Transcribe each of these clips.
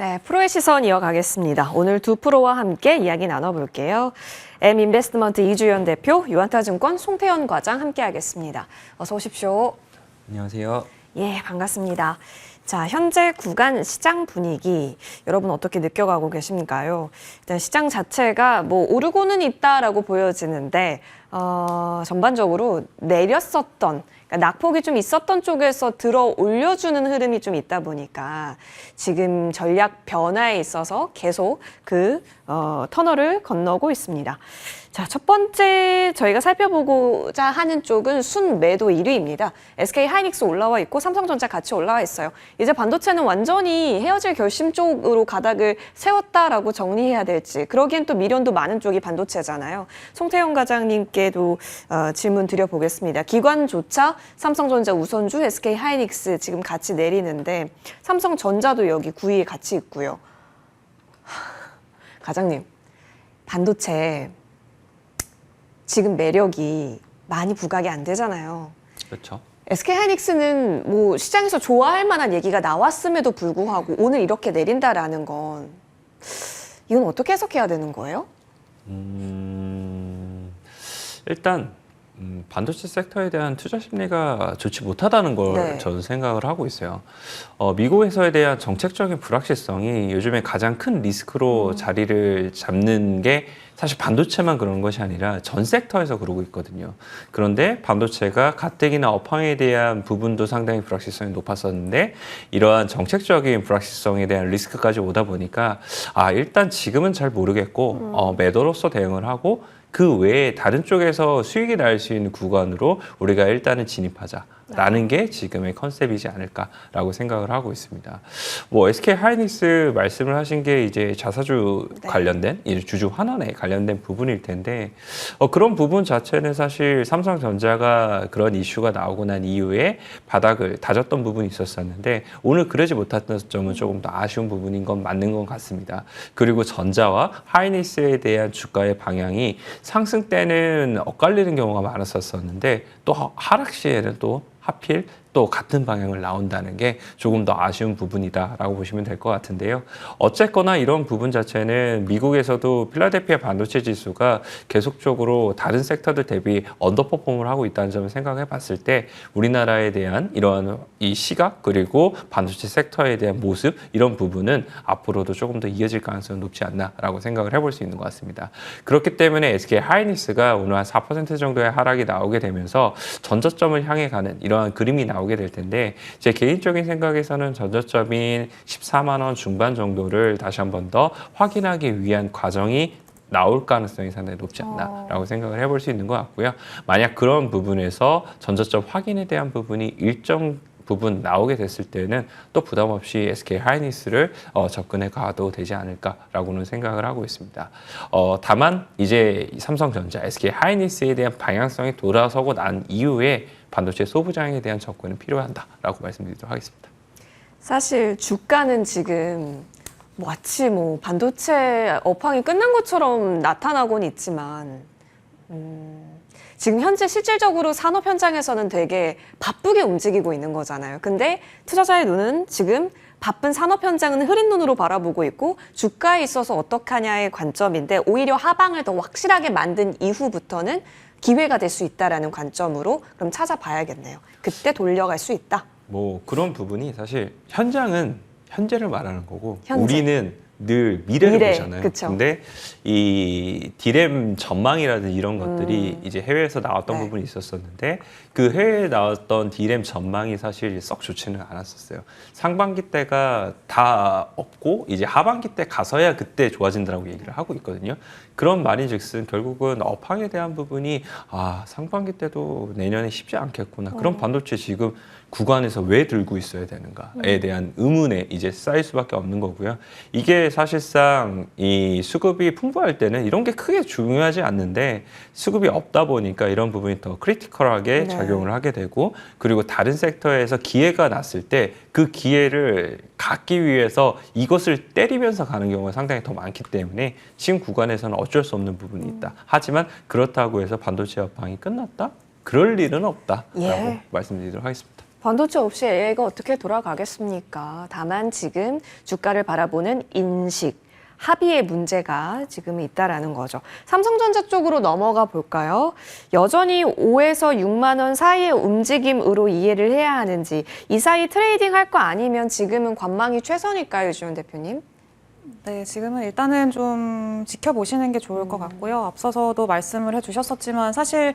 네, 프로의 시선 이어가겠습니다. 오늘 두 프로와 함께 이야기 나눠볼게요. M인베스트먼트 이주연 대표, 유한타증권 송태현 과장 함께하겠습니다. 어서 오십시오. 안녕하세요. 예, 반갑습니다. 자, 현재 구간 시장 분위기 여러분 어떻게 느껴가고 계십니까요? 일단 시장 자체가 뭐 오르고는 있다라고 보여지는데 전반적으로 내렸었던 그러니까 낙폭이 좀 있었던 쪽에서 들어 올려주는 흐름이 좀 있다 보니까 지금 전략 변화에 있어서 계속 그 터널을 건너고 있습니다. 자, 첫 번째 저희가 살펴보고자 하는 쪽은 순매도 1위입니다. SK 하이닉스 올라와 있고 삼성전자 같이 올라와 있어요. 이제 반도체는 완전히 헤어질 결심 쪽으로 가닥을 세웠다라고 정리해야 될지, 그러기엔 또 미련도 많은 쪽이 반도체잖아요. 송태영 과장님께도 질문 드려보겠습니다. 기관조차 삼성전자 우선주, SK 하이닉스 지금 같이 내리는데 삼성전자도 여기 9위에 같이 있고요. 과장님, 반도체 지금 매력이 많이 부각이 안 되잖아요. 그렇죠. SK하이닉스는 뭐 시장에서 좋아할 만한 얘기가 나왔음에도 불구하고 오늘 이렇게 내린다라는 건 이건 어떻게 해석해야 되는 거예요? 일단 반도체 섹터에 대한 투자 심리가 좋지 못하다는 걸 저는 생각을 하고 있어요. 미국에서에 대한 정책적인 불확실성이 요즘에 가장 큰 리스크로 자리를 잡는 게 사실 반도체만 그런 것이 아니라 전 섹터에서 그러고 있거든요. 그런데 반도체가 가뜩이나 업황에 대한 부분도 상당히 불확실성이 높았었는데 이러한 정책적인 불확실성에 대한 리스크까지 오다 보니까 일단 지금은 잘 모르겠고 매도로서 대응을 하고 그 외에 다른 쪽에서 수익이 날 수 있는 구간으로 우리가 일단은 진입하자라는 게 지금의 컨셉이지 않을까라고 생각을 하고 있습니다. 뭐 SK 하이닉스 말씀을 하신 게 이제 자사주 관련된 이제 주주 환원에 관련된 부분일 텐데 그런 부분 자체는 사실 삼성전자가 그런 이슈가 나오고 난 이후에 바닥을 다졌던 부분이 있었었는데 오늘 그러지 못했던 점은 조금 더 아쉬운 부분인 건 맞는 것 같습니다. 그리고 전자와 하이닉스에 대한 주가의 방향이 상승 때는 엇갈리는 경우가 많았었는데 또 하락 시에는 또 하필 또 같은 방향을 나온다는 게 조금 더 아쉬운 부분이다라고 보시면 될 것 같은데요. 어쨌거나 이런 부분 자체는 미국에서도 필라델피아 반도체 지수가 계속적으로 다른 섹터들 대비 언더퍼폼을 하고 있다는 점을 생각해 봤을 때 우리나라에 대한 이러한 이 시각 그리고 반도체 섹터에 대한 모습 이런 부분은 앞으로도 조금 더 이어질 가능성이 높지 않나라고 생각을 해볼 수 있는 것 같습니다. 그렇기 때문에 SK 하이닉스가 오늘 한 4% 정도의 하락이 나오게 되면서 전저점을 향해 가는 이러한 그림이 나오게 될 텐데 제 개인적인 생각에서는 전저점인 14만 원 중반 정도를 다시 한 번 더 확인하기 위한 과정이 나올 가능성이 상당히 높지 않나라고 생각을 해볼 수 있는 것 같고요. 만약 그런 부분에서 전저점 확인에 대한 부분이 일정 부분 나오게 됐을 때는 또 부담 없이 SK 하이닉스를 접근해 가도 되지 않을까라고는 생각을 하고 있습니다. 다만 이제 삼성전자, SK 하이닉스에 대한 방향성이 돌아서고 난 이후에 반도체 소부장에 대한 접근은 필요하다라고 말씀드리도록 하겠습니다. 사실 주가는 지금 마치 반도체 업황이 끝난 것처럼 나타나고는 있지만 지금 현재 실질적으로 산업 현장에서는 되게 바쁘게 움직이고 있는 거잖아요. 근데 투자자의 눈은 지금 바쁜 산업 현장은 흐린 눈으로 바라보고 있고 주가에 있어서 어떡하냐의 관점인데 오히려 하방을 더 확실하게 만든 이후부터는 기회가 될 수 있다라는 관점으로 그럼 찾아봐야겠네요. 그때 돌려갈 수 있다. 뭐 그런 부분이 사실 현장은 현재를 말하는 거고 현재. 우리는 늘 미래를 보잖아요. 그쵸. 근데 이 디램 전망이라든지 이런 것들이 이제 해외에서 나왔던 부분이 있었었는데 그 해외에 나왔던 디램 전망이 사실 썩 좋지는 않았었어요. 상반기 때가 다 없고 이제 하반기 때 가서야 그때 좋아진다라고 얘기를 하고 있거든요. 그런 말인즉슨 결국은 업황에 대한 부분이 상반기 때도 내년에 쉽지 않겠구나. 그런 반도체 지금 구간에서 왜 들고 있어야 되는가에 대한 의문에 이제 쌓일 수밖에 없는 거고요. 이게 사실상 이 수급이 풍부할 때는 이런 게 크게 중요하지 않는데 수급이 없다 보니까 이런 부분이 더 크리티컬하게 작용을 하게 되고 그리고 다른 섹터에서 기회가 났을 때 그 기회를 갖기 위해서 이것을 때리면서 가는 경우가 상당히 더 많기 때문에 지금 구간에서는 어쩔 수 없는 부분이 있다. 하지만 그렇다고 해서 반도체 업황이 끝났다? 그럴 일은 없다라고 말씀드리도록 하겠습니다. 반도체 없이 AI가 어떻게 돌아가겠습니까? 다만 지금 주가를 바라보는 인식, 합의의 문제가 지금 있다라는 거죠. 삼성전자 쪽으로 넘어가 볼까요? 여전히 5에서 6만 원 사이의 움직임으로 이해를 해야 하는지, 이 사이 트레이딩 할 거 아니면 지금은 관망이 최선일까요, 유지원 대표님? 네, 지금은 일단은 좀 지켜보시는 게 좋을 것 같고요. 앞서서도 말씀을 해주셨었지만 사실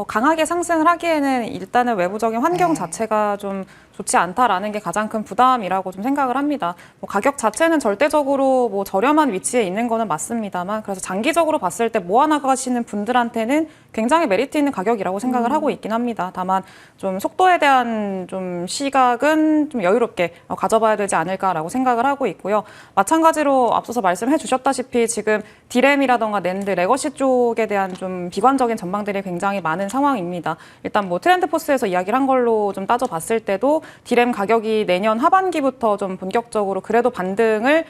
강하게 상승을 하기에는 일단은 외부적인 환경 자체가 좀 좋지 않다라는 게 가장 큰 부담이라고 좀 생각을 합니다. 뭐 가격 자체는 절대적으로 뭐 저렴한 위치에 있는 거는 맞습니다만, 그래서 장기적으로 봤을 때 모아나가시는 분들한테는 굉장히 메리트 있는 가격이라고 생각을 하고 있긴 합니다. 다만 좀 속도에 대한 좀 시각은 좀 여유롭게 가져봐야 되지 않을까라고 생각을 하고 있고요. 마찬가지로 앞서서 말씀해 주셨다시피 지금 디램이라던가 낸드, 레거시 쪽에 대한 좀 비관적인 전망들이 굉장히 많은 상황입니다. 일단 뭐 트렌드포스에서 이야기를 한 걸로 좀 따져봤을 때도 디램 가격이 내년 하반기부터 좀 본격적으로 그래도 반등을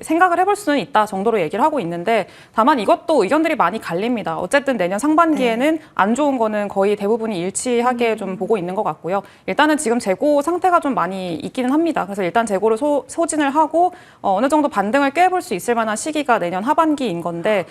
생각을 해볼 수는 있다 정도로 얘기를 하고 있는데, 다만 이것도 의견들이 많이 갈립니다. 어쨌든 내년 상반기에는 안 좋은 거는 거의 대부분이 일치하게 좀 보고 있는 것 같고요. 일단은 지금 재고 상태가 좀 많이 있기는 합니다. 그래서 일단 재고를 소진을 하고 어느 정도 반등을 꾀해볼 수 있을 만한 시기가 내년 하반기인 건데,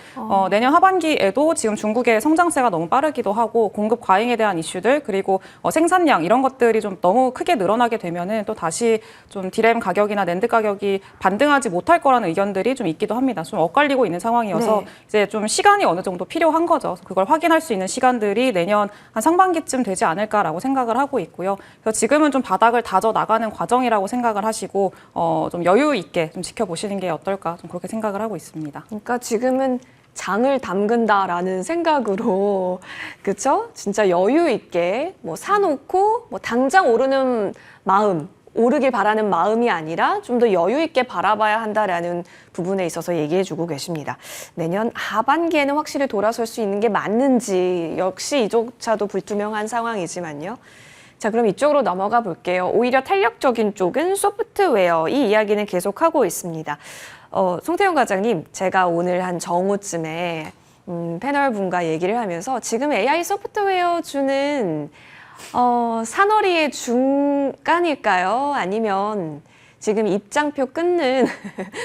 내년 하반기에도 지금 중국의 성장세가 너무 빠르기도 하고 공급 과잉에 대한 이슈들, 그리고 생산량 이런 것들이 좀 너무 크게 늘어나게 되면은 또 다시 좀 디램 가격이나 낸드 가격이 반등하지 못할 거라는 의견들이 좀 있기도 합니다. 좀 엇갈리고 있는 상황이어서 이제 좀 시간이 어느 정도 필요한 거죠. 그걸 확인할 수 있는 시간들이 내년 한 상반기쯤 되지 않을까라고 생각을 하고 있고요. 그래서 지금은 좀 바닥을 다져 나가는 과정이라고 생각을 하시고 좀 여유 있게 좀 지켜보시는 게 어떨까, 좀 그렇게 생각을 하고 있습니다. 그러니까 지금은 장을 담근다라는 생각으로, 그렇죠? 진짜 여유 있게 뭐 사놓고 뭐 당장 오르는 마음, 오르길 바라는 마음이 아니라 좀 더 여유 있게 바라봐야 한다라는 부분에 있어서 얘기해주고 계십니다. 내년 하반기에는 확실히 돌아설 수 있는 게 맞는지 역시 이조차도 불투명한 상황이지만요. 자, 그럼 이쪽으로 넘어가 볼게요. 오히려 탄력적인 쪽은 소프트웨어, 이 이야기는 계속하고 있습니다. 송태영 과장님, 제가 오늘 한 정오쯤에 패널 분과 얘기를 하면서 지금 AI 소프트웨어 주는 산허리의 중간일까요? 아니면 지금 입장표 끊는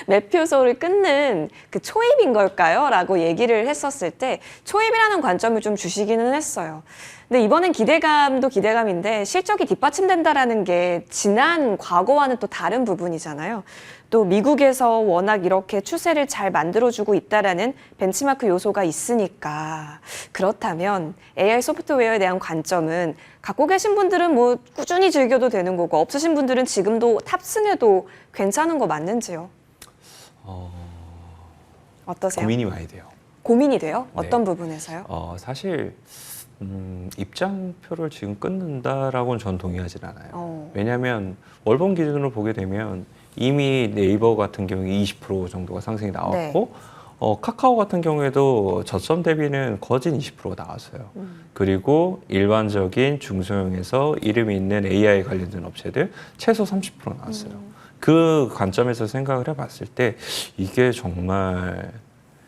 매표소를 끊는 그 초입인 걸까요? 라고 얘기를 했었을 때 초입이라는 관점을 좀 주시기는 했어요. 근데 이번엔 기대감도 기대감인데 실적이 뒷받침된다라는 게 지난 과거와는 또 다른 부분이잖아요. 또 미국에서 워낙 이렇게 추세를 잘 만들어주고 있다라는 벤치마크 요소가 있으니까, 그렇다면 AI 소프트웨어에 대한 관점은 갖고 계신 분들은 뭐 꾸준히 즐겨도 되는 거고, 없으신 분들은 지금도 탑승해도 괜찮은 거 맞는지요? 어떠세요? 고민이 많이 돼요. 고민이 돼요? 네. 어떤 부분에서요? 사실 입장표를 지금 끊는다라고는 전 동의하진 않아요. 왜냐하면 월봉 기준으로 보게 되면 이미 네이버 같은 경우에 20% 정도가 상승이 나왔고, 카카오 같은 경우에도 저점 대비는 거진 20%가 나왔어요. 그리고 일반적인 중소형에서 이름이 있는 AI 관련된 업체들 최소 30% 나왔어요. 그 관점에서 생각을 해봤을 때 이게 정말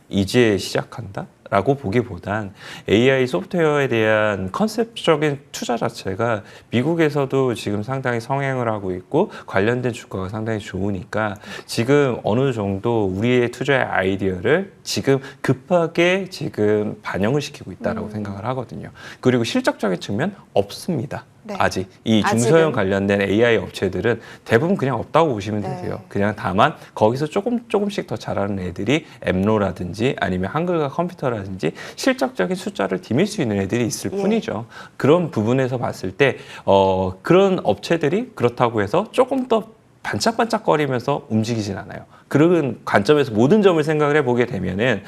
이제 시작한다? 라고 보기보단 AI 소프트웨어에 대한 컨셉적인 투자 자체가 미국에서도 지금 상당히 성행을 하고 있고 관련된 주가가 상당히 좋으니까 지금 어느 정도 우리의 투자의 아이디어를 지금 급하게 지금 반영을 시키고 있다라고 생각을 하거든요. 그리고 실적적인 측면 없습니다. 네. 아직 이 중소형 관련된 AI 업체들은 대부분 그냥 없다고 보시면 되세요. 그냥 다만 거기서 조금씩 더 잘하는 애들이 엠로라든지 아니면 한글과 컴퓨터라든지 실적적인 숫자를 디밀 수 있는 애들이 있을 뿐이죠. 그런 부분에서 봤을 때 그런 업체들이 그렇다고 해서 조금 더 반짝반짝거리면서 움직이진 않아요. 그런 관점에서 모든 점을 생각을 해보게 되면은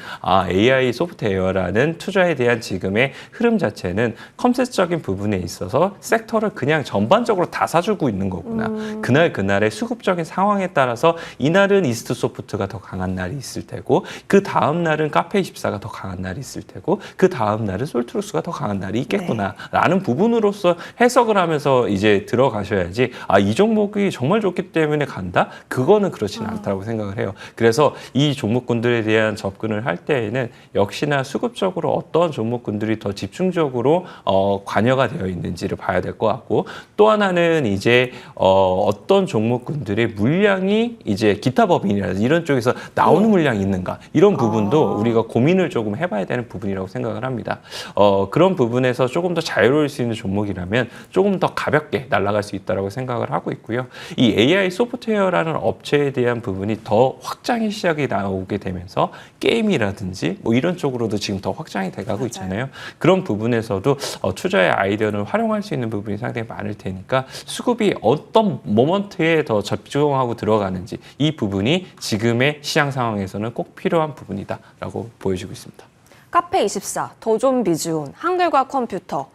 AI 소프트웨어라는 투자에 대한 지금의 흐름 자체는 컨셉적인 부분에 있어서 섹터를 그냥 전반적으로 다 사주고 있는 거구나. 그날의 수급적인 상황에 따라서 이날은 이스트 소프트가 더 강한 날이 있을 테고, 그 다음 날은 카페24가 더 강한 날이 있을 테고, 그 다음 날은 솔트루스가 더 강한 날이 있겠구나라는 부분으로서 해석을 하면서 이제 들어가셔야지 이 종목이 정말 좋기 때문에 간다? 그거는 그렇지는 않다고 생각을 생각을 해요. 그래서 이 종목군들에 대한 접근을 할 때에는 역시나 수급적으로 어떤 종목군들이 더 집중적으로 관여가 되어 있는지를 봐야 될 것 같고, 또 하나는 이제 어떤 종목군들의 물량이 이제 기타 법인이라든지 이런 쪽에서 나오는 물량이 있는가, 이런 부분도 우리가 고민을 조금 해봐야 되는 부분이라고 생각을 합니다. 그런 부분에서 조금 더 자유로울 수 있는 종목이라면 조금 더 가볍게 날아갈 수 있다고 생각을 하고 있고요. 이 AI 소프트웨어라는 업체에 대한 부분이 더 확장이 시작이 나오게 되면서 게임이라든지 뭐 이런 쪽으로도 지금 더 확장이 돼가고 있잖아요. 그런 부분에서도 투자의 아이디어를 활용할 수 있는 부분이 상당히 많을 테니까 수급이 어떤 모먼트에 더 집중하고 들어가는지, 이 부분이 지금의 시장 상황에서는 꼭 필요한 부분이다라고 보여지고 있습니다. 카페24, 더존비즈온, 한글과 컴퓨터.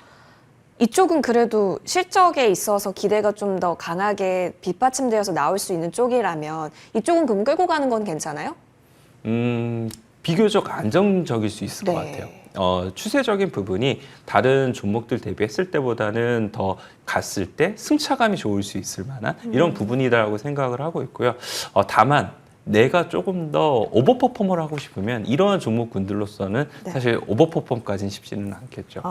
이쪽은 그래도 실적에 있어서 기대가 좀 더 강하게 뒷받침되어서 나올 수 있는 쪽이라면 이쪽은 그럼 끌고 가는 건 괜찮아요? 비교적 안정적일 수 있을 것 네. 같아요. 추세적인 부분이 다른 종목들 대비했을 때보다는 더 갔을 때 승차감이 좋을 수 있을 만한 이런 부분이라고 생각을 하고 있고요. 다만 내가 조금 더 오버퍼폼을 하고 싶으면 이러한 종목군들로서는 네. 사실 오버퍼폼까지는 쉽지는 않겠죠.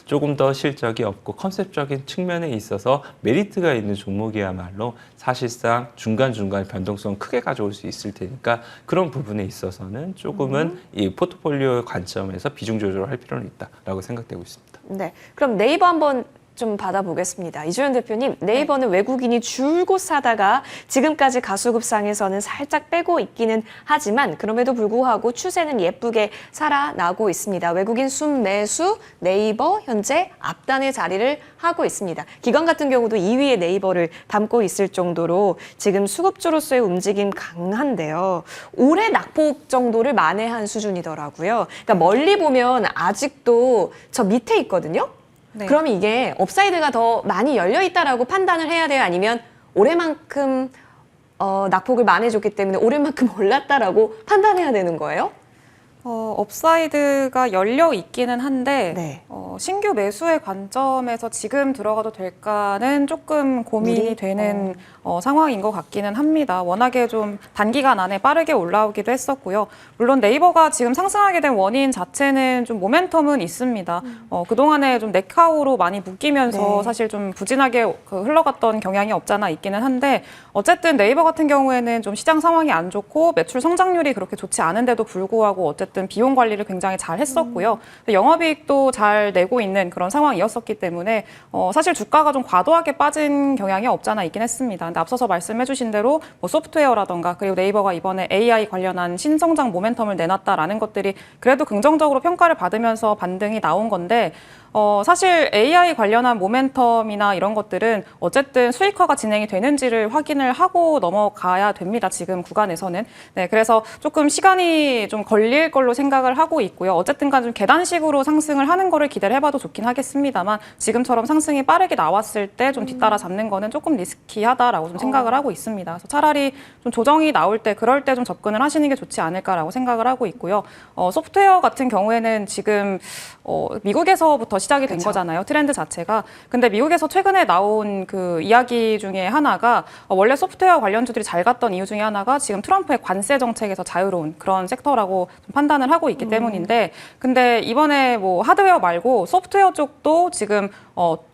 조금 더 실적이 없고 컨셉적인 측면에 있어서 메리트가 있는 종목이야말로 사실상 중간중간 변동성 크게 가져올 수 있을 테니까 그런 부분에 있어서는 조금은 이 포트폴리오 관점에서 비중 조절을 할 필요는 있다라고 생각되고 있습니다. 네. 그럼 네이버 한번 좀 받아보겠습니다. 이주연 대표님, 네이버는 외국인이 줄곧 사다가 지금까지 가수급상에서는 살짝 빼고 있기는 하지만 그럼에도 불구하고 추세는 예쁘게 살아나고 있습니다. 외국인 순매수 네이버 현재 앞단의 자리를 하고 있습니다. 기관 같은 경우도 2위에 네이버를 담고 있을 정도로 지금 수급주로서의 움직임 강한데요. 올해 낙폭 정도를 만회한 수준이더라고요. 그러니까 멀리 보면 아직도 저 밑에 있거든요. 네. 그러면 이게 업사이드가 더 많이 열려 있다라고 판단을 해야 돼요? 아니면 올해만큼 낙폭을 만회해줬기 때문에 올해만큼 올랐다라고 판단해야 되는 거예요? 업사이드가 열려 있기는 한데 네. 신규 매수의 관점에서 지금 들어가도 될까는 조금 고민이 되는 상황인 것 같기는 합니다. 워낙에 좀 단기간 안에 빠르게 올라오기도 했었고요. 물론 네이버가 지금 상승하게 된 원인 자체는 좀 모멘텀은 있습니다. 그동안에 좀 네카우로 많이 묶이면서 네. 사실 좀 부진하게 흘러갔던 경향이 없잖아 있기는 한데, 어쨌든 네이버 같은 경우에는 좀 시장 상황이 안 좋고 매출 성장률이 그렇게 좋지 않은데도 불구하고 어쨌든 비용 관리를 굉장히 잘 했었고요. 영업이익도 잘 내고 있는 그런 상황이었었기 때문에 사실 주가가 좀 과도하게 빠진 경향이 없잖아 있긴 했습니다. 근데 앞서서 말씀해주신 대로 뭐 소프트웨어라던가 그리고 네이버가 이번에 AI 관련한 신성장 모멘텀을 내놨다라는 것들이 그래도 긍정적으로 평가를 받으면서 반등이 나온 건데, 사실 AI 관련한 모멘텀이나 이런 것들은 어쨌든 수익화가 진행이 되는지를 확인을 하고 넘어가야 됩니다. 지금 구간에서는. 네, 그래서 조금 시간이 좀 걸릴 걸로 생각을 하고 있고요. 어쨌든 간 좀 계단식으로 상승을 하는 거를 기대를 해봐도 좋긴 하겠습니다만, 지금처럼 상승이 빠르게 나왔을 때 좀 뒤따라 잡는 거는 조금 리스키하다라고 좀 생각을 하고 있습니다. 그래서 차라리 좀 조정이 나올 때 그럴 때 좀 접근을 하시는 게 좋지 않을까라고 생각을 하고 있고요. 소프트웨어 같은 경우에는 지금 미국에서부터 시작이 된 거잖아요. 트렌드 자체가. 근데 미국에서 최근에 나온 그 이야기 중에 하나가 원래 소프트웨어 관련주들이 잘 갔던 이유 중에 하나가 지금 트럼프의 관세 정책에서 자유로운 그런 섹터라고 좀 판단을 하고 있기 때문인데, 근데 이번에 뭐 하드웨어 말고 소프트웨어 쪽도 지금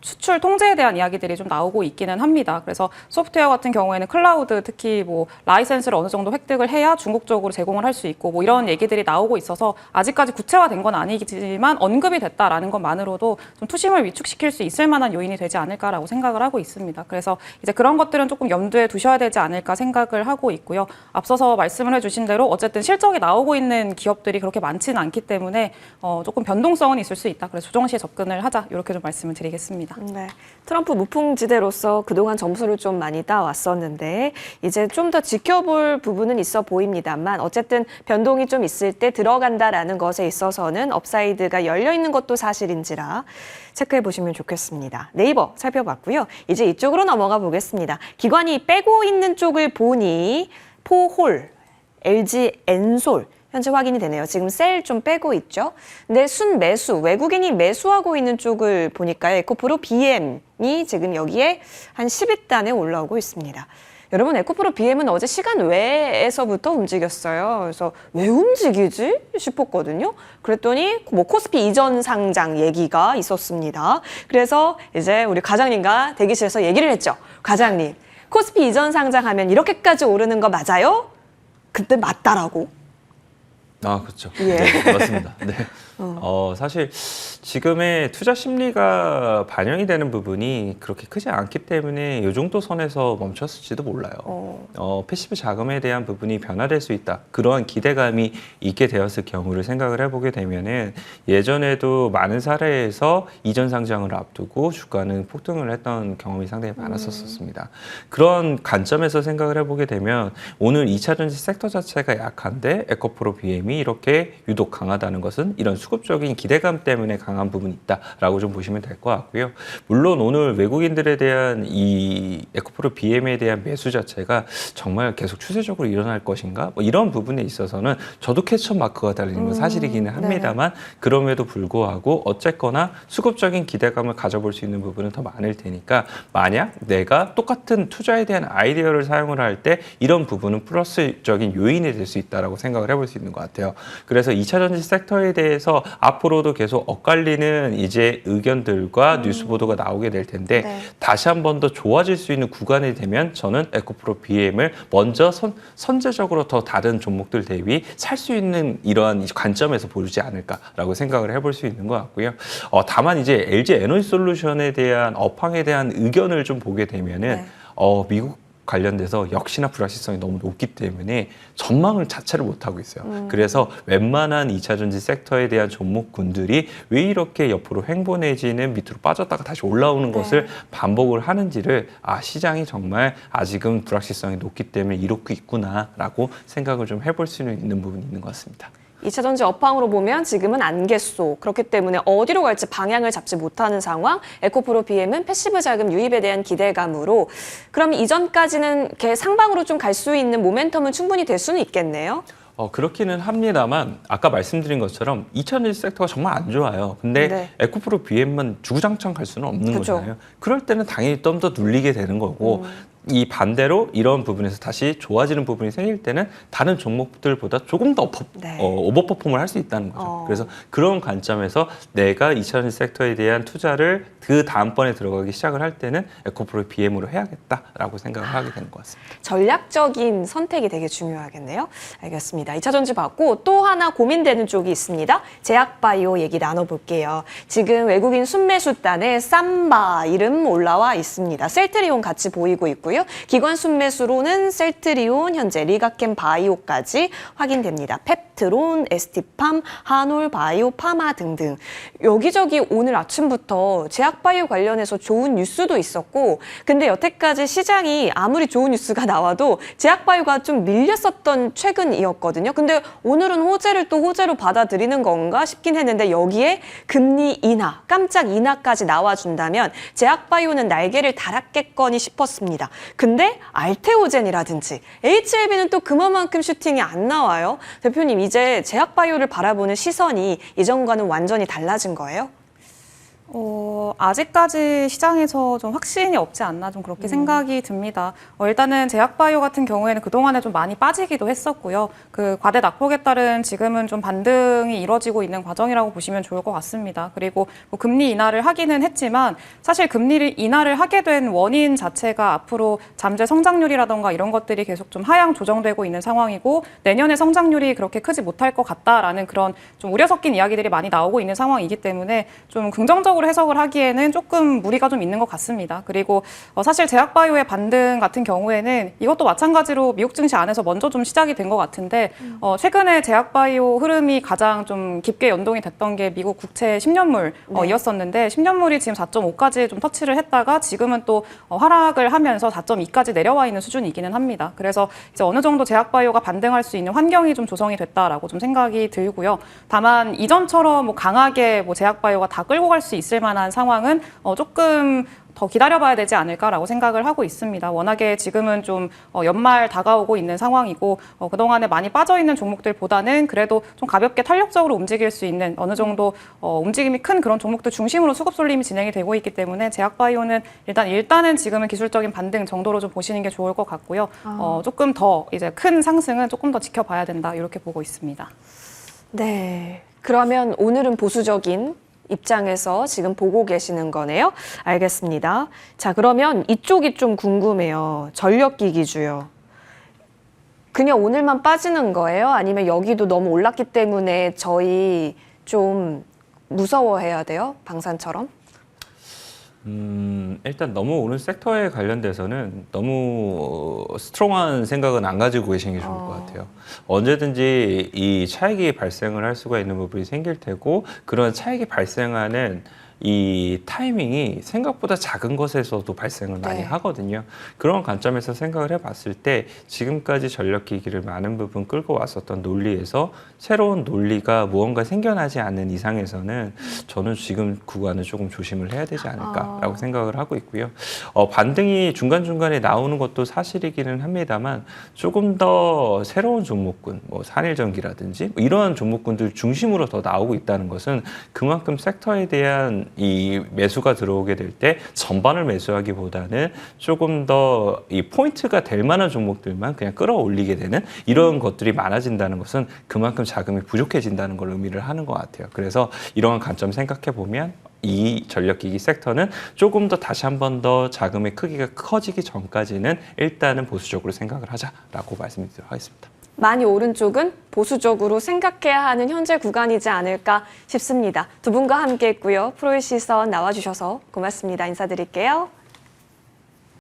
수출 통제에 대한 이야기들이 좀 나오고 있기는 합니다. 그래서 소프트웨어 같은 경우에는 클라우드, 특히 뭐 라이센스를 어느 정도 획득을 해야 중국 쪽으로 제공을 할 수 있고 뭐 이런 얘기들이 나오고 있어서 아직까지 구체화된 건 아니지만 언급이 됐다라는 것만으로도 좀 투심을 위축시킬 수 있을 만한 요인이 되지 않을까라고 생각을 하고 있습니다. 그래서 이제 그런 것들은 조금 염두에 두셔야 되지 않을까 생각을 하고 있고요. 앞서서 말씀을 해주신 대로 어쨌든 실적이 나오고 있는 기업들이 그렇게 많지는 않기 때문에 조금 변동성은 있을 수 있다. 그래서 조정 시에 접근을 하자, 이렇게 좀 말씀을 드리겠습니다. 네. 트럼프 무풍지대로서 그동안 점수를 좀 많이 따왔었는데 이제 좀 더 지켜볼 부분은 있어 보입니다만, 어쨌든 변동이 좀 있을 때 들어간다라는 것에 있어서는 업사이드가 열려 있는 것도 사실인지라 체크해 보시면 좋겠습니다. 네이버 살펴봤고요. 이제 이쪽으로 넘어가 보겠습니다. 기관이 빼고 있는 쪽을 보니 포홀, LG 엔솔 현재 확인이 되네요. 지금 셀 좀 빼고 있죠. 근데 순매수, 외국인이 매수하고 있는 쪽을 보니까요. 에코프로 BM이 지금 여기에 한 10위단에 올라오고 있습니다. 여러분, 에코프로 BM은 어제 시간 외에서부터 움직였어요. 그래서 왜 움직이지 싶었거든요. 그랬더니 뭐 코스피 이전 상장 얘기가 있었습니다. 그래서 이제 우리 과장님과 대기실에서 얘기를 했죠. 과장님, 코스피 이전 상장하면 이렇게까지 오르는 거 맞아요? 그때 맞다라고. 아, 그렇죠. 예. 네, 맞습니다. 네. 사실 지금의 투자 심리가 반영이 되는 부분이 그렇게 크지 않기 때문에 이 정도 선에서 멈췄을지도 몰라요. 패시브 자금에 대한 부분이 변화될 수 있다. 그러한 기대감이 있게 되었을 경우를 생각을 해보게 되면은 예전에도 많은 사례에서 이전 상장을 앞두고 주가는 폭등을 했던 경험이 상당히 많았었습니다. 그런 관점에서 생각을 해보게 되면 오늘 2차 전지 섹터 자체가 약한데 에코프로 BM이 이렇게 유독 강하다는 것은 이런 수급적인 기대감 때문에 강한 부분이 있다라고 좀 보시면 될 것 같고요. 물론 오늘 외국인들에 대한 이 에코프로 BM에 대한 매수 자체가 정말 계속 추세적으로 일어날 것인가? 뭐 이런 부분에 있어서는 저도 캐쳐 마크가 달리는 건 사실이기는 합니다만 그럼에도 불구하고 어쨌거나 수급적인 기대감을 가져볼 수 있는 부분은 더 많을 테니까 만약 내가 똑같은 투자에 대한 아이디어를 사용을 할 때 이런 부분은 플러스적인 요인이 될 수 있다라고 생각을 해볼 수 있는 것 같아요. 그래서 2차 전지 섹터에 대해서 앞으로도 계속 엇갈리는 이제 의견들과 뉴스 보도가 나오게 될 텐데 다시 한 번 더 좋아질 수 있는 구간이 되면 저는 에코프로 BM을 먼저 선제적으로 더 다른 종목들 대비 살 수 있는 이러한 관점에서 보지 않을까라고 생각을 해볼 수 있는 것 같고요. 다만 이제 LG 에너지 솔루션에 대한 업황에 대한 의견을 좀 보게 되면은 미국 관련돼서 역시나 불확실성이 너무 높기 때문에 전망을 자체를 못하고 있어요. 그래서 웬만한 2차 전지 섹터에 대한 종목군들이 왜 이렇게 옆으로 횡보 내지는 밑으로 빠졌다가 다시 올라오는 것을 반복을 하는지를 시장이 정말 아직은 불확실성이 높기 때문에 이렇게 있구나라고 생각을 좀 해볼 수 있는 부분이 있는 것 같습니다. 2차 전지 업황으로 보면 지금은 안개속. 그렇기 때문에 어디로 갈지 방향을 잡지 못하는 상황. 에코프로 BM은 패시브 자금 유입에 대한 기대감으로 그럼 이전까지는 이렇게 상방으로 좀 갈 수 있는 모멘텀은 충분히 될 수는 있겠네요. 그렇기는 합니다만 아까 말씀드린 것처럼 2차 전지 섹터가 정말 안 좋아요. 근데 에코프로 BM만 주구장창 갈 수는 없는 거잖아요. 그럴 때는 당연히 좀 더 눌리게 되는 거고 이 반대로 이런 부분에서 다시 좋아지는 부분이 생길 때는 다른 종목들보다 조금 더 오버퍼폼을 할 수 있다는 거죠. 그래서 그런 관점에서 내가 2차 전지 섹터에 대한 투자를 그 다음번에 들어가기 시작을 할 때는 에코프로 BM으로 해야겠다라고 생각을 하게 되는 것 같습니다. 전략적인 선택이 되게 중요하겠네요. 알겠습니다. 2차 전지 받고 또 하나 고민되는 쪽이 있습니다. 제약바이오 얘기 나눠볼게요. 지금 외국인 순매수단에 삼바 이름 올라와 있습니다. 셀트리온 같이 보이고 있고요. 기관 순매수로는 셀트리온, 현재 리가캠 바이오까지 확인됩니다. 펩트론, 에스티팜, 한올 바이오, 파마 등등. 여기저기 오늘 아침부터 제약바이오 관련해서 좋은 뉴스도 있었고 근데 여태까지 시장이 아무리 좋은 뉴스가 나와도 제약바이오가 좀 밀렸었던 최근이었거든요. 근데 오늘은 호재를 또 호재로 받아들이는 건가 싶긴 했는데 여기에 금리 인하, 깜짝 인하까지 나와준다면 제약바이오는 날개를 달았겠거니 싶었습니다. 근데 알테오젠이라든지 HLB는 또 그만큼 슈팅이 안 나와요. 대표님, 이제 제약바이오를 바라보는 시선이 이전과는 완전히 달라진 거예요? 아직까지 시장에서 좀 확신이 없지 않나 좀 그렇게 생각이 듭니다. 일단은 제약바이오 같은 경우에는 그동안에 좀 많이 빠지기도 했었고요. 그 과대 낙폭에 따른 지금은 좀 반등이 이뤄지고 있는 과정이라고 보시면 좋을 것 같습니다. 그리고 뭐 금리 인하를 하기는 했지만 사실 금리 인하를 하게 된 원인 자체가 앞으로 잠재 성장률이라던가 이런 것들이 계속 좀 하향 조정되고 있는 상황이고 내년에 성장률이 그렇게 크지 못할 것 같다라는 그런 좀 우려 섞인 이야기들이 많이 나오고 있는 상황이기 때문에 좀 긍정적으로 해석을 하기에는 조금 무리가 좀 있는 것 같습니다. 그리고 사실 제약바이오의 반등 같은 경우에는 이것도 마찬가지로 미국 증시 안에서 먼저 좀 시작이 된 것 같은데 최근에 제약바이오 흐름이 가장 좀 깊게 연동이 됐던 게 미국 국채 10년물이었었는데 10년물이 지금 4.5까지 좀 터치를 했다가 지금은 또 하락을 하면서 4.2까지 내려와 있는 수준이기는 합니다. 그래서 이제 어느 정도 제약바이오가 반등할 수 있는 환경이 좀 조성이 됐다라고 좀 생각이 들고요. 다만 이전처럼 뭐 강하게 뭐 제약바이오가 다 끌고 갈 수 있을 만한 상황은 조금 더 기다려봐야 되지 않을까라고 생각을 하고 있습니다. 워낙에 지금은 좀 연말 다가오고 있는 상황이고 그동안에 많이 빠져있는 종목들보다는 그래도 좀 가볍게 탄력적으로 움직일 수 있는 어느 정도 움직임이 큰 그런 종목들 중심으로 수급 쏠림이 진행이 되고 있기 때문에 제약바이오는 일단은 지금은 기술적인 반등 정도로 좀 보시는 게 좋을 것 같고요. 조금 더 이제 큰 상승은 조금 더 지켜봐야 된다 이렇게 보고 있습니다. 네. 그러면 오늘은 보수적인 입장에서 지금 보고 계시는 거네요. 알겠습니다. 자, 그러면 이쪽이 좀 궁금해요. 전력기기주요. 그냥 오늘만 빠지는 거예요? 아니면 여기도 너무 올랐기 때문에 저희 좀 무서워해야 돼요? 방산처럼? 일단 너무 오늘 섹터에 관련돼서는 너무 스트롱한 생각은 안 가지고 계시는 게 좋을 것 같아요. 언제든지 이 차익이 발생을 할 수가 있는 부분이 생길 테고 그런 차익이 발생하는 이 타이밍이 생각보다 작은 것에서도 발생을 많이 네. 하거든요. 그런 관점에서 생각을 해봤을 때 지금까지 전력기기를 많은 부분 끌고 왔었던 논리에서 새로운 논리가 무언가 생겨나지 않는 이상에서는 저는 지금 구간을 조금 조심을 해야 되지 않을까라고 생각을 하고 있고요. 반등이 중간중간에 나오는 것도 사실이기는 합니다만 조금 더 새로운 종목군, 뭐 산일전기라든지 뭐 이러한 종목군들 중심으로 더 나오고 있다는 것은 그만큼 섹터에 대한 이 매수가 들어오게 될 때 전반을 매수하기보다는 조금 더 이 포인트가 될 만한 종목들만 그냥 끌어올리게 되는 이런 것들이 많아진다는 것은 그만큼 자금이 부족해진다는 걸 의미를 하는 것 같아요. 그래서 이러한 관점 생각해 보면 이 전력기기 섹터는 조금 더 다시 한 번 더 자금의 크기가 커지기 전까지는 일단은 보수적으로 생각을 하자라고 말씀드리도록 하겠습니다. 많이 오른 쪽은 보수적으로 생각해야 하는 현재 구간이지 않을까 싶습니다. 두 분과 함께 했고요. 프로의 시선 나와주셔서 고맙습니다. 인사드릴게요.